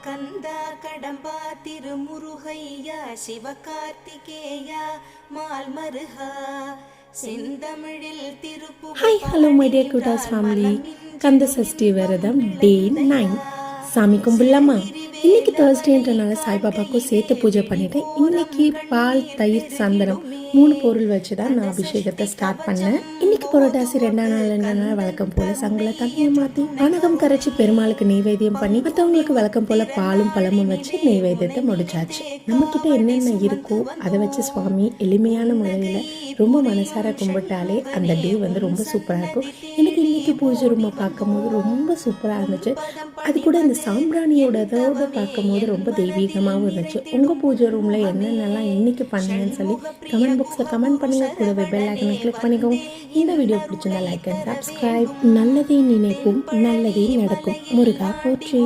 கந்தா கடம்பா திருமுருகையா சிவகார்த்திகேயா மால்மருகா செந்தமிழில் Thiruppugazh. Hi, hello my dear Kudas family. Kanda Sashti விரதம் டே 9. சாமி கும்பிடலாமா? இன்னைக்கு தேர்ஸ்டேன்றனால சாய்பாபாவுக்கும் சேர்த்து பூஜை பண்ணிட்டேன். இன்னைக்கு பால், தயிர், சந்தனம் 3 பொருள் வச்சு தான் நான் அபிஷேகத்தை ஸ்டார்ட் பண்ணேன். இன்னைக்கு புரட்டாசி 2ஆம் நாள் வழக்கம் போல சங்கல தண்ணியை மாற்றி பானகம் கரைச்சி பெருமாளுக்கு நெய்வேத்தியம் பண்ணி மற்றவங்களுக்கு வழக்கம் போல பாலும் பழமும் வச்சு நெய்வேத்தியத்தை முடிச்சாச்சு. நம்ம கிட்ட என்னென்ன இருக்கோ அதை வச்சு சுவாமி எளிமையான முறையில் ரொம்ப மனசார கும்பிட்டாலே அந்த டே வந்து ரொம்ப சூப்பராக இருக்கும். எனக்கு இன்னைக்கு பூஜை ரூமை பார்க்கும்போது ரொம்ப சூப்பராக இருந்துச்சு. அது கூட இந்த சாம்பிராணியோட இதோட பார்க்கும்போது ரொம்ப தெய்வீகமாகவும் இருந்துச்சு. உங்கள் பூஜை ரூமில் என்னென்னலாம் இன்னைக்கு பண்ணுங்கன்னு சொல்லி கமெண்ட் பாக்ஸில் கமெண்ட் பண்ணுங்கள். கூடவே பெல் ஐக்கனை கிளிக் பண்ணிக்கோங்க. இந்த வீடியோ பிடிச்சிருந்தா லைக் அண்ட் சப்ஸ்கிரைப். நல்லதே நினைப்போம், நல்லதே நடக்கும். முருகா போற்றி.